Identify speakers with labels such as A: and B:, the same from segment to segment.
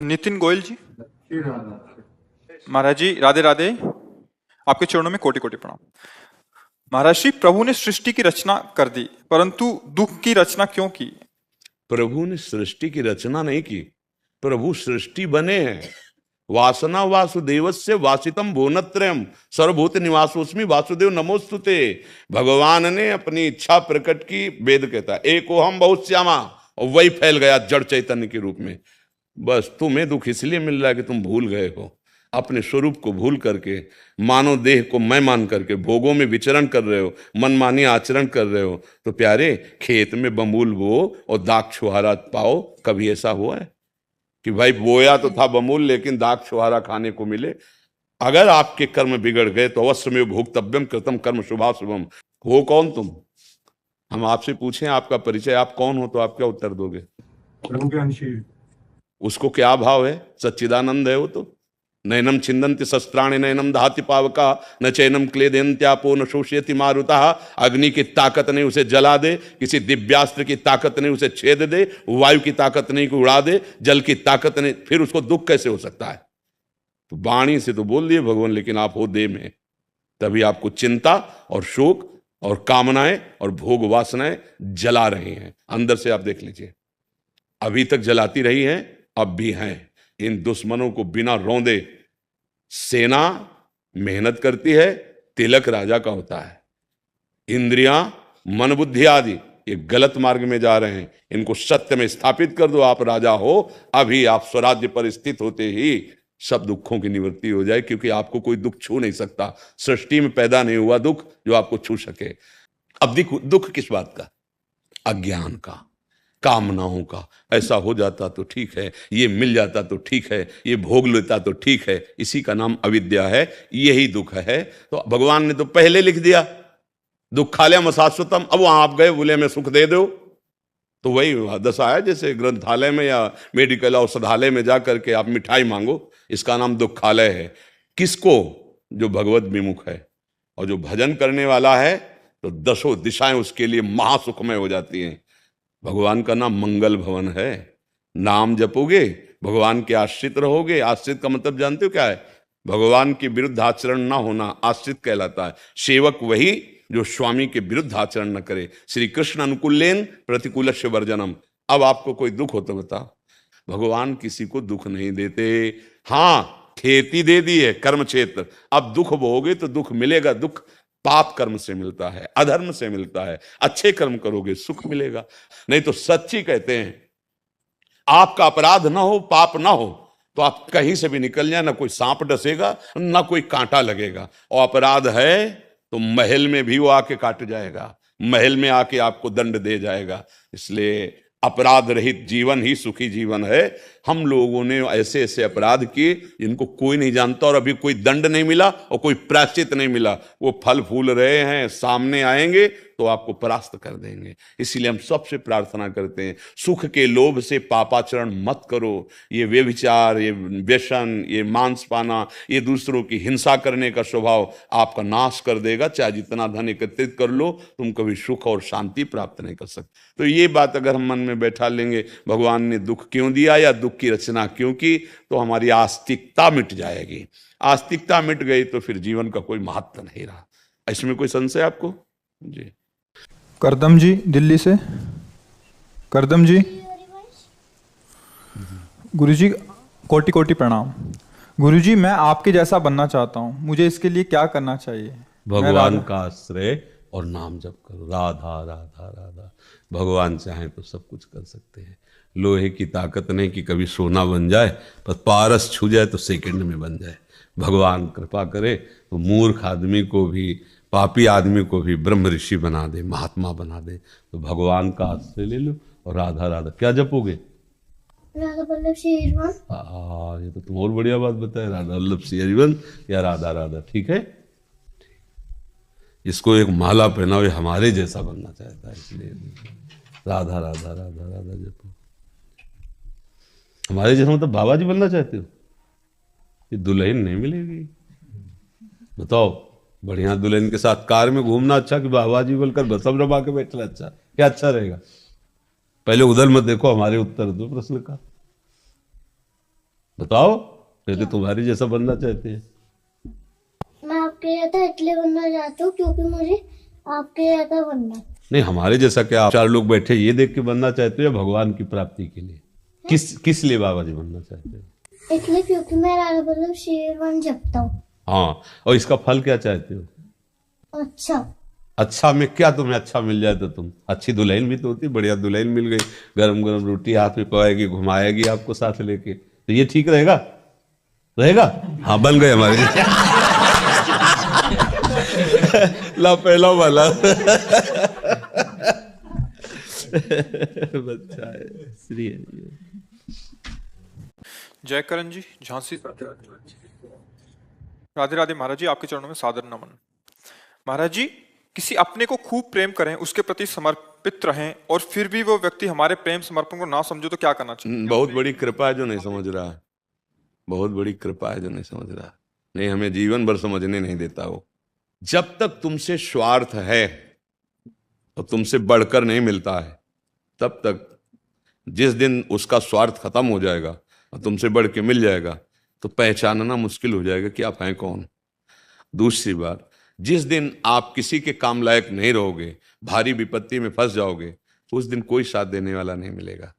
A: नितिन गोयल जी। महाराज जी राधे राधे। आपके चरणों में कोटि कोटि प्रणाम। महाराज जी, प्रभु ने सृष्टि की रचना कर दी, परंतु दुख की रचना क्यों की?
B: प्रभु ने सृष्टि की रचना नहीं की, प्रभु सृष्टि बने हैं। वासना वासुदेवस्य वासितम भुवनत्रयम् सर्वभूत निवासोस्मि वासुदेव नमोस्तुते। भगवान ने अपनी इच्छा प्रकट की। वेद कहता है एको हम बहुत श्यामा, और वही फैल गया जड़ चैतन्य के रूप में। बस तुम्हें दुख इसलिए मिल रहा है कि तुम भूल गए हो, अपने स्वरूप को भूल करके मानव देह को मैं मान करके भोगों में विचरण कर रहे हो, मनमानी आचरण कर रहे हो। तो प्यारे, खेत में बमूल बो और दाग छुहारा पाओ, कभी ऐसा हुआ है कि भाई बोया तो था बमूल लेकिन दाग छुहारा खाने को मिले? अगर आपके कर्म बिगड़ गए तो अवश्य में भोक्तव्यम कृतम कर्म शुभाशुभम। हो कौन तुम? हम आपसे पूछें आपका परिचय, आप कौन हो, तो आप क्या उत्तर दोगे?
C: प्रभु के अंशी।
B: उसको क्या भाव है? सच्चिदानंद है वो तो। नैनम छिंदन्ति शस्त्राणि नैनम दहाति पावका न चैनम क्लेदयन्त्यापो न शोषयति मारुता। अग्नि की ताकत नहीं उसे जला दे, किसी दिव्यास्त्र की ताकत नहीं उसे छेद दे, वायु की ताकत नहीं को उड़ा दे, जल की ताकत नहीं, फिर उसको दुख कैसे हो सकता है? तो वाणी से तो बोल दिए भगवान, लेकिन आप हो देह में, तभी आपको चिंता और शोक और कामनाएं और भोग वासनाएं जला रही हैं। अंदर से आप देख लीजिए, अभी तक जलाती रही हैं, अब भी हैं। इन दुश्मनों को बिना रौंदे सेना मेहनत करती है, तिलक राजा का होता है। इंद्रियां, मन, बुद्धि आदि ये गलत मार्ग में जा रहे हैं, इनको सत्य में स्थापित कर दो, आप राजा हो। अभी आप स्वराज्य पर स्थित होते ही सब दुखों की निवृत्ति हो जाए, क्योंकि आपको कोई दुख छू नहीं सकता। सृष्टि में पैदा नहीं हुआ दुख जो आपको छू सके। अब दुख किस बात का? अज्ञान का, कामनाओं का। ऐसा हो जाता तो ठीक है, ये मिल जाता तो ठीक है, ये भोग लेता तो ठीक है, इसी का नाम अविद्या है, यही दुख है। तो भगवान ने तो पहले लिख दिया दुखालय शाश्वतम। अब वहां आप गए, बोले मैं सुख दे दो, तो वही दशा है जैसे ग्रंथालय में या मेडिकल औषधालय में जाकर के आप मिठाई मांगो, इसका नाम दुखालय है। किसको? जो भगवत विमुख है और जो भजन करने वाला है, तो दसों दिशाएं उसके लिए महासुखमय हो जाती हैं। भगवान का नाम मंगल भवन है। नाम जपोगे, भगवान के आश्रित रहोगे। आश्रित का मतलब जानते हो क्या है? भगवान के विरुद्ध आचरण ना होना आश्रित कहलाता है। सेवक वही जो स्वामी के विरुद्ध आचरण न करे। श्री कृष्ण अनुकूलेन प्रतिकूलस्य वर्जनम। अब आपको कोई दुख हो तो बता। भगवान किसी को दुख नहीं देते। हाँ, खेती दे दी है कर्म क्षेत्र, अब दुख बोगे तो दुख मिलेगा। दुख पाप कर्म से मिलता है, अधर्म से मिलता है। अच्छे कर्म करोगे सुख मिलेगा। नहीं तो सच्ची कहते हैं, आपका अपराध ना हो, पाप ना हो, तो आप कहीं से भी निकल जाए, ना कोई सांप डसेगा ना कोई कांटा लगेगा। और अपराध है तो महल में भी वो आके काट जाएगा, महल में आके आपको दंड दे जाएगा। इसलिए अपराध रहित जीवन ही सुखी जीवन है। हम लोगों ने ऐसे ऐसे अपराध किए जिनको कोई नहीं जानता, और अभी कोई दंड नहीं मिला और कोई प्रायश्चित नहीं मिला। वो फल फूल रहे हैं, सामने आएंगे तो आपको परास्त कर देंगे। इसीलिए हम सबसे प्रार्थना करते हैं, सुख के लोभ से पापाचरण मत करो। ये व्यभिचार, ये व्यसन, ये मांस पाना, ये दूसरों की हिंसा करने का स्वभाव आपका नाश कर देगा। चाहे जितना धन एकत्रित कर लो, तुम कभी सुख और शांति प्राप्त नहीं कर सकते। तो ये बात अगर हम मन में बैठा लेंगे, भगवान ने दुख क्यों दिया या दुख की रचना क्यों की, तो हमारी आस्तिकता मिट जाएगी। आस्तिकता मिट गई तो फिर जीवन का कोई महत्व नहीं रहा। इसमें कोई संशय आपको? जी।
A: करदम जी दिल्ली से। करदम जी। गुरुजी कोटि कोटि प्रणाम। गुरुजी, मैं आपके जैसा बनना चाहता हूँ, मुझे इसके लिए क्या करना चाहिए?
B: भगवान का आश्रय और नाम जप करो। राधा राधा राधा। भगवान चाहे तो सब कुछ कर सकते हैं। लोहे की ताकत नहीं कि कभी सोना बन जाए, पर पारस छू जाए तो सेकंड में बन जाए। भगवान कृपा करे तो मूर्ख आदमी को भी, पापी आदमी को भी ब्रह्म ऋषि बना दे, महात्मा बना दे। तो भगवान का आश्रय ले लो और राधा राधा। क्या जपोगे?
D: राधा वल्लभ श्री हरिवंश।
B: ये तो तुम और बढ़िया बात बताए, राधा वल्लभ श्री हरिवंश या राधा राधा। ठीक है, इसको एक माला पहनाओ, ये हमारे जैसा बनना चाहता है, इसलिए राधा राधा राधा राधा जपो। हमारे जैसा मतलब बाबा जी बनना चाहते हो? ये दुल्हन नहीं मिलेगी। बताओ, बढ़िया दुल्हन के साथ कार में घूमना अच्छा कि बाबा जी बोलकर बसम रबा के बैठना अच्छा? क्या अच्छा रहेगा? पहले उधर मत देखो, हमारे उत्तर दो प्रश्न का। बताओ, कहते तुम्हारे जैसा बनना चाहते हैं।
D: मैं आपके जैसा इसलिए बनना चाहती हूँ क्योंकि मुझे आपके जैसा बनना है।
B: नहीं, हमारे जैसा क्या आप 4 लोग बैठे ये देख के बनना चाहते हो या भगवान की प्राप्ति के लिए? किस लिए बाबा जी बनना चाहते हो?
D: इसलिए क्योंकि मैं राधा बल्लभ शेरवन जपता हूँ।
B: हाँ, और इसका फल क्या चाहते हो?
D: अच्छा।
B: अच्छा में क्या तुम्हें अच्छा मिल जाए तो तुम अच्छी दुल्हन भी तो होती, बढ़िया दुल्हन मिल गई, गरम गरम रोटी हाथ में पवाएगी, घुमाएगी आपको साथ लेके, तो ये ठीक रहेगा? रहेगा? हाँ, बन गए हमारे ला पहला वाला बच्चा है श्री है।
A: जय करण जी, झांसी। राधे राधे महाराज जी, आपके चरणों में सादर नमन। महाराज जी, किसी अपने को खूब प्रेम करें, उसके प्रति समर्पित रहें और फिर भी वो व्यक्ति हमारे प्रेम समर्पण को ना समझो तो क्या करना चाहिए?
B: बहुत बड़ी कृपा है जो नहीं समझ रहा, बहुत बड़ी कृपा है जो नहीं समझ रहा। नहीं, हमें जीवन भर समझने नहीं देता वो। जब तक तुमसे स्वार्थ है और तुमसे बढ़कर नहीं मिलता है, तब तक, जिस दिन उसका स्वार्थ खत्म हो जाएगा और तुमसे बढ़ के मिल जाएगा तो पहचानना मुश्किल हो जाएगा कि आप हैं कौन। दूसरी बात, जिस दिन आप किसी के काम लायक नहीं रहोगे, भारी विपत्ति में फंस जाओगे, उस दिन कोई साथ देने वाला नहीं मिलेगा।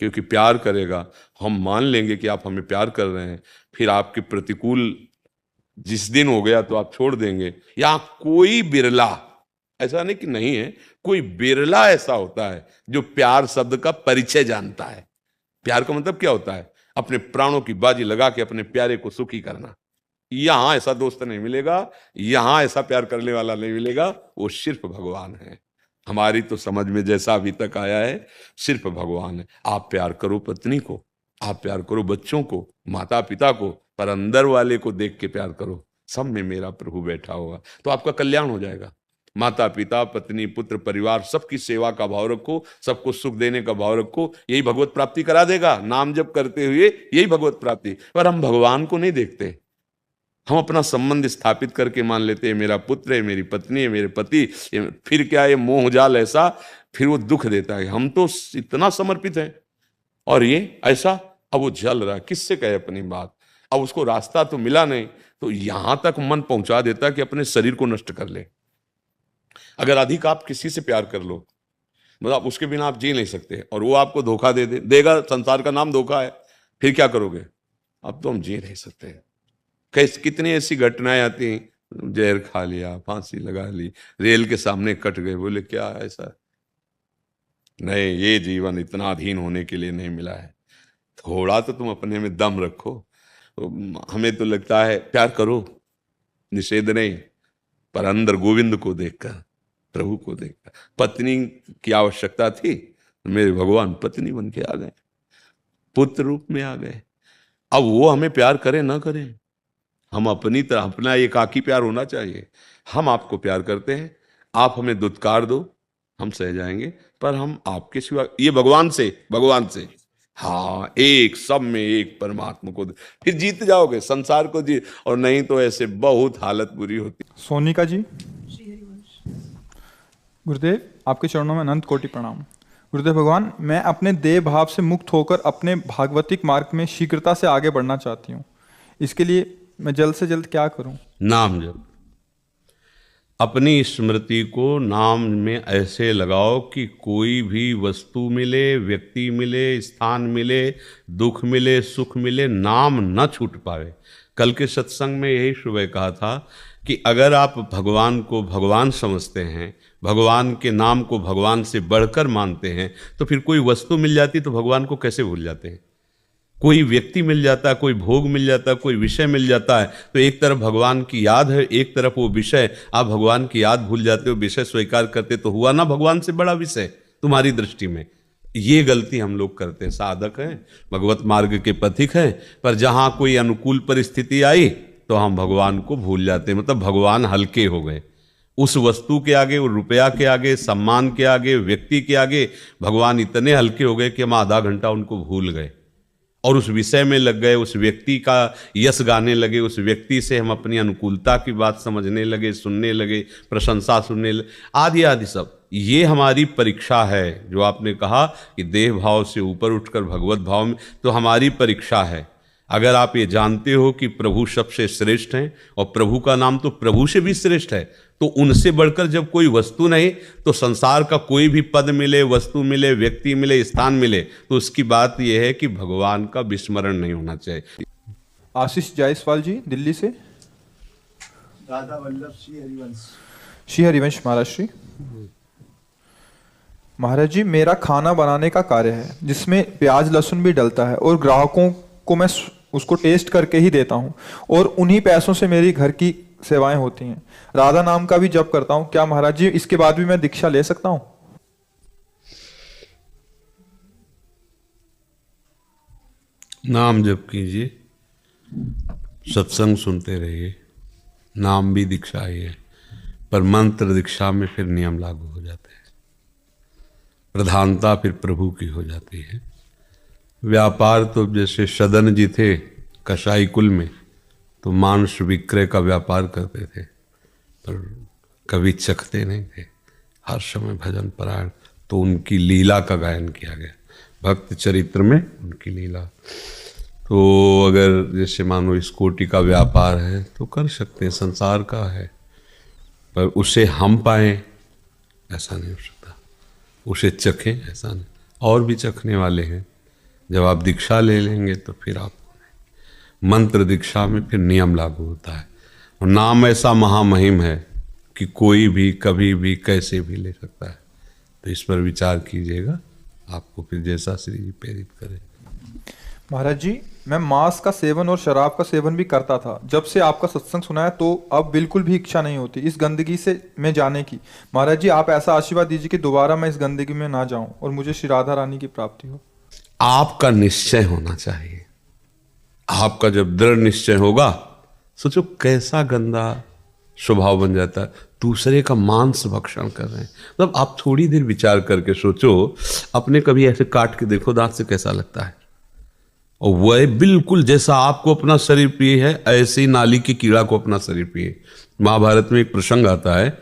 B: क्योंकि प्यार करेगा, हम मान लेंगे कि आप हमें प्यार कर रहे हैं, फिर आपके प्रतिकूल जिस दिन हो गया तो आप छोड़ देंगे। या कोई बिरला, ऐसा नहीं कि नहीं है, कोई बिरला ऐसा होता है जो प्यार शब्द का परिचय जानता है। प्यार का मतलब क्या होता है? अपने प्राणों की बाजी लगा के अपने प्यारे को सुखी करना। यहां ऐसा दोस्त नहीं मिलेगा, यहां ऐसा प्यार करने वाला नहीं मिलेगा, वो सिर्फ भगवान है। हमारी तो समझ में जैसा अभी तक आया है, सिर्फ भगवान है। आप प्यार करो पत्नी को, आप प्यार करो बच्चों को, माता पिता को, पर अंदर वाले को देख के प्यार करो, सब में मेरा प्रभु बैठा होगा, तो आपका कल्याण हो जाएगा। माता पिता, पत्नी, पुत्र, परिवार, सबकी सेवा का भाव रखो, सबको सुख देने का भाव रखो, यही भगवत प्राप्ति करा देगा। नाम जप करते हुए यही भगवत प्राप्ति। पर हम भगवान को नहीं देखते, हम अपना संबंध स्थापित करके मान लेते हैं मेरा पुत्र है, मेरी पत्नी है, मेरे पति। फिर क्या, ये मोह जाल ऐसा, फिर वो दुख देता है। हम तो इतना समर्पित हैं और ये ऐसा, अब वो जल रहा है, किससे कहे अपनी बात? अब उसको रास्ता तो मिला नहीं, तो यहां तक मन पहुंचा देता कि अपने शरीर को नष्ट कर ले। अगर अधिक आप किसी से प्यार कर लो, मतलब उसके बिना आप जी नहीं सकते, और वो आपको धोखा देगा, संसार का नाम धोखा है, फिर क्या करोगे? अब तो हम जी नहीं सकते। कितनी ऐसी घटनाएं आती हैं, जहर खा लिया, फांसी लगा ली, रेल के सामने कट गए, बोले क्या ऐसा? नहीं, ये जीवन इतना अधीन होने के लिए नहीं मिला है। थोड़ा तो तुम अपने में दम रखो। तो हमें तो लगता है प्यार करो, निषेध नहीं, पर अंदर गोविंद को देखकर, प्रभु को देखकर। पत्नी की आवश्यकता थी, मेरे भगवान पत्नी बन के आ गए, पुत्र रूप में आ गए। अब वो हमें प्यार करें ना करें, हम अपनी तरह, अपना एकाकी प्यार होना चाहिए। हम आपको प्यार करते हैं, आप हमें दुत्कार दो, हम सह जाएंगे, पर हम आपके सिवा, ये भगवान से हाँ, एक सब में एक परमात्मा को, फिर जीत जाओगे संसार को, जीत। और नहीं तो ऐसे बहुत हालत बुरी होती।
A: सोनिका जी, गुरुदेव आपके चरणों में अनंत कोटि प्रणाम। गुरुदेव भगवान, मैं अपने देह भाव से मुक्त होकर अपने भागवतिक मार्ग में शीघ्रता से आगे बढ़ना चाहती हूँ। इसके लिए मैं जल्द से जल्द क्या करूं?
B: नाम जप। अपनी स्मृति को नाम में ऐसे लगाओ कि कोई भी वस्तु मिले, व्यक्ति मिले, स्थान मिले, दुख मिले, सुख मिले, नाम न छूट पावे। कल के सत्संग में यही सुबह कहा था कि अगर आप भगवान को भगवान समझते हैं, भगवान के नाम को भगवान से बढ़कर मानते हैं, तो फिर कोई वस्तु मिल जाती तो भगवान को कैसे भूल जाते हैं? कोई व्यक्ति मिल जाता, कोई भोग मिल जाता, कोई विषय मिल जाता है, तो एक तरफ भगवान की याद है, एक तरफ वो विषय, आप भगवान की याद भूल जाते हो, विषय स्वीकार करते, तो हुआ ना भगवान से बड़ा विषय तुम्हारी दृष्टि में। ये गलती हम लोग करते हैं। साधक हैं, भगवत मार्ग के पथिक हैं, पर जहाँ कोई अनुकूल परिस्थिति आई तो हम भगवान को भूल जाते हैं, मतलब भगवान हल्के हो गए। उस वस्तु के आगे, वो रुपया के आगे, सम्मान के आगे, व्यक्ति के आगे भगवान इतने हल्के हो गए कि हम आधा घंटा उनको भूल गए और उस विषय में लग गए, उस व्यक्ति का यश गाने लगे, उस व्यक्ति से हम अपनी अनुकूलता की बात समझने लगे, सुनने लगे, प्रशंसा सुनने लगे, आदि आदि सब। ये हमारी परीक्षा है। जो आपने कहा कि देह भाव से ऊपर उठकर भगवत भाव में, तो हमारी परीक्षा है। अगर आप ये जानते हो कि प्रभु सबसे श्रेष्ठ हैं और प्रभु का नाम तो प्रभु से भी श्रेष्ठ है, तो उनसे बढ़कर जब कोई वस्तु नहीं, तो संसार का कोई भी पद मिले, वस्तु मिले, व्यक्ति मिले, स्थान मिले, तो उसकी बात यह है कि भगवान का विस्मरण नहीं होना चाहिए।
A: आशीष जायसवाल जी दिल्ली से।
C: राधा वल्लभ श्री हरिवंश।
A: श्री हरिवंश महाराज श्री। महाराज जी, मेरा खाना बनाने का कार्य है जिसमें प्याज लहसुन भी डलता है और ग्राहकों को मैं उसको टेस्ट करके ही देता हूँ और उन्हीं पैसों से मेरी घर की सेवाएं होती हैं। राधा नाम का भी जप करता हूँ। क्या महाराज जी इसके बाद भी मैं दीक्षा ले सकता हूँ?
B: नाम जप कीजिए, सत्संग सुनते रहिए, नाम भी दीक्षा ही है, पर मंत्र दीक्षा में फिर नियम लागू हो जाते हैं, प्रधानता फिर प्रभु की हो जाती है। व्यापार तो जैसे सदन जी थे कसाई कुल में, तो मांस विक्रय का व्यापार करते थे, पर कभी चखते नहीं थे, हर समय भजन परायण। तो उनकी लीला का गायन किया गया भक्त चरित्र में, उनकी लीला। तो अगर जैसे मानो इस कोटि का व्यापार है तो कर सकते हैं, संसार का है, पर उसे हम पाएं ऐसा नहीं हो सकता, उसे चखें ऐसा नहीं। और भी चखने वाले हैं। जब आप दीक्षा ले लेंगे तो फिर आप मंत्र दीक्षा में फिर नियम लागू होता है। और नाम ऐसा महामहिम है कि कोई भी कभी भी कैसे भी ले सकता है। तो इस पर विचार कीजिएगा, आपको फिर जैसा श्री जी प्रेरित करे।
A: महाराज जी, मैं मांस का सेवन और शराब का सेवन भी करता था। जब से आपका सत्संग सुना है तो अब बिल्कुल भी इच्छा नहीं होती इस गंदगी से मैं जाने की। महाराज जी, आप ऐसा आशीर्वाद दीजिए कि दोबारा मैं इस गंदगी में ना जाऊं और मुझे श्री राधा रानी की प्राप्ति हो।
B: आपका निश्चय होना चाहिए। आपका जब दृढ़ निश्चय होगा, सोचो कैसा गंदा स्वभाव बन जाता है, दूसरे का मांस भक्षण कर रहे हैं। मतलब आप थोड़ी देर विचार करके सोचो, अपने कभी ऐसे काट के देखो दांत से कैसा लगता है। और वह बिल्कुल जैसा आपको अपना शरीर प्रिय है, ऐसे ही नाली की कीड़ा को अपना शरीर प्रिय। महाभारत में एक प्रसंग आता है,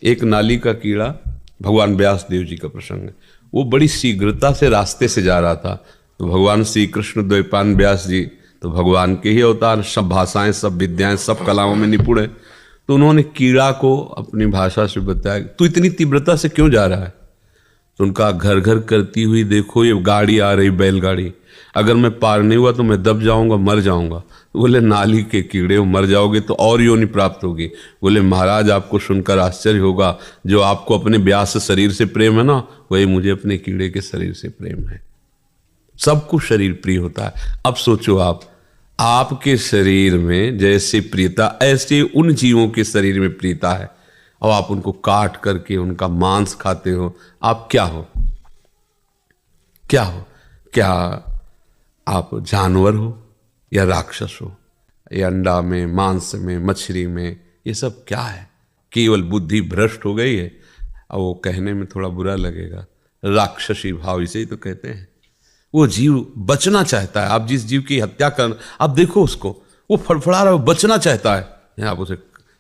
B: एक नाली का कीड़ा, भगवान व्यास देव जी का प्रसंग है। वो बड़ी शीघ्रता से रास्ते से जा रहा था, तो भगवान श्री कृष्ण द्वैपायन व्यास जी तो भगवान के ही अवतार, सब भाषाएं, सब विद्याएं, सब कलाओं में निपुण है। तो उन्होंने कीड़ा को अपनी भाषा से बताया, तू इतनी तीव्रता से क्यों जा रहा है? तो उनका घर घर करती हुई देखो ये गाड़ी आ रही, बैलगाड़ी, अगर मैं पार नहीं हुआ तो मैं दब जाऊंगा, मर जाऊंगा। तो बोले नाली के कीड़े हो, मर जाओगे तो और योनि प्राप्त होगी। बोले महाराज, आपको सुनकर आश्चर्य होगा, जो आपको अपने व्यास शरीर से प्रेम है ना, वही मुझे अपने कीड़े के शरीर से प्रेम है। सबको शरीर प्रिय होता है। अब सोचो आप, आपके शरीर में जैसे प्रियता, ऐसे उन जीवों के शरीर में प्रियता है, और आप उनको काट करके उनका मांस खाते हो। आप क्या हो? क्या हो? क्या आप जानवर हो या राक्षस हो? ये अंडा में, मांस में, मछली में, ये सब क्या है? केवल बुद्धि भ्रष्ट हो गई है। और वो कहने में थोड़ा बुरा लगेगा, राक्षसी भाव इसे ही तो कहते हैं। वो जीव बचना चाहता है। आप जिस जीव की हत्या कर, आप देखो उसको, वो फड़फड़ा रहा है, वो बचना चाहता है। आप उसे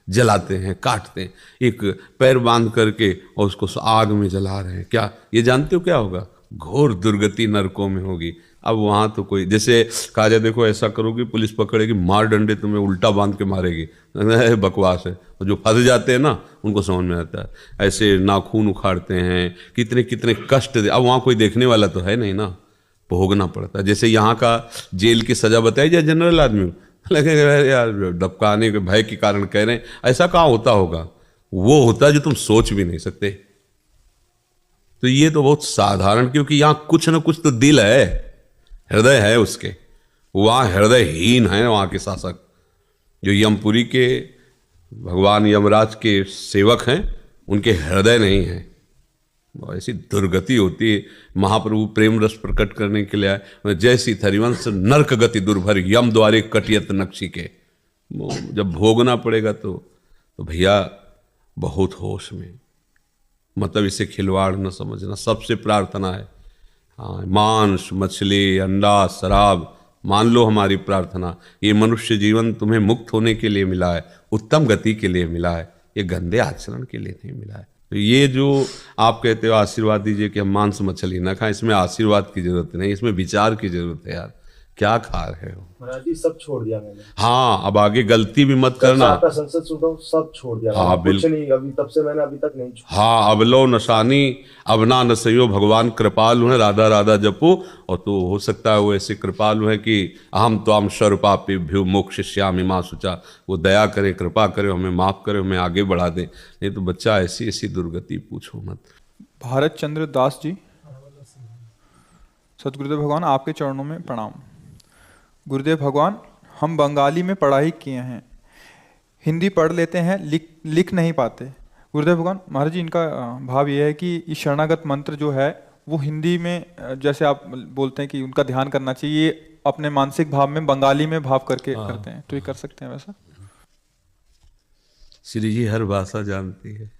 B: जलाते हैं, काटते हैं, एक पैर बांध करके और उसको आग में जला रहे हैं। क्या ये जानते हो क्या होगा? घोर दुर्गति नरकों में होगी। अब वहां तो कोई जैसे कहा जाए, देखो ऐसा करोगे पुलिस पकड़ेगी, मार डंडे तुम्हें उल्टा बांध के मारेगी, बकवास है। और जो फंस जाते हैं ना, उनको समझ में आता है। ऐसे नाखून उखाड़ते हैं, कितने कितने कष्ट दे। अब वहां कोई देखने वाला तो है नहीं ना, भोगना पड़ता है। जैसे यहाँ का जेल की सजा बताई जाए जनरल आदमी, लगेगा यार डबकाने के भय के कारण कह रहे हैं, ऐसा कहाँ होता होगा? वो होता है जो तुम सोच भी नहीं सकते। तो ये तो बहुत साधारण, क्योंकि यहाँ कुछ ना कुछ तो दिल है, हृदय है उसके। वहाँ हृदयहीन है वहाँ के शासक, जो यमपुरी के भगवान यमराज के सेवक हैं, उनके हृदय नहीं है। ऐसी दुर्गति होती है। महाप्रभु प्रेम रस प्रकट करने के लिए आए, जैसी हरिवंश नरक गति दुर्भर, यम द्वारे कटियत नक्शी के। जब भोगना पड़ेगा तो भैया बहुत होश में, मतलब इसे खिलवाड़ न समझना। सबसे प्रार्थना है, हाँ, मांस, मछली, अंडा, शराब, मान लो हमारी प्रार्थना, ये मनुष्य जीवन तुम्हें मुक्त होने के लिए मिला है, उत्तम गति के लिए मिला है, ये गंदे आचरण के लिए नहीं मिला है। तो ये जो आप कहते हो आशीर्वाद दीजिए कि हम मांस मछली ना खाएं, इसमें आशीर्वाद की जरूरत नहीं, इसमें विचार की जरूरत है यार। क्या खा रहे हो?
C: महाराज जी सब छोड़ दिया मैंने।
B: हाँ, अब आगे गलती भी मत करना।
C: आपका संसद सुन रहा हूँ, सब छोड़ दिया।
B: हाँ,
C: कुछ नहीं, अभी तब से मैंने अभी तक नहीं छोड़ा।
B: हाँ, अब लो नशानी अब ना नसइयो, भगवान कृपालु है, राधा राधा जपो। और तो हो सकता है वो ऐसे कृपालु है कि अहम त्वाम सर्वपापेभ्यो मोक्षयिष्यामि मा शुचा, वो दया करे, कृपा करे, हमें माफ करे, हमें आगे बढ़ा दे। नहीं तो बच्चा ऐसी ऐसी दुर्गति पूछो मत।
A: भारत चंद्र दास जी, सतगुरुदेव भगवान आपके चरणों में प्रणाम। गुरुदेव भगवान, हम बंगाली में पढ़ाई किए हैं, हिंदी पढ़ लेते हैं, लिख नहीं पाते। गुरुदेव भगवान, महाराज जी इनका भाव ये है कि ये शरणागत मंत्र जो है वो हिंदी में, जैसे आप बोलते हैं कि उनका ध्यान करना चाहिए, ये अपने मानसिक भाव में बंगाली में भाव करके करते हैं, तो ये कर सकते हैं वैसा?
B: श्री जी हर भाषा जानती है।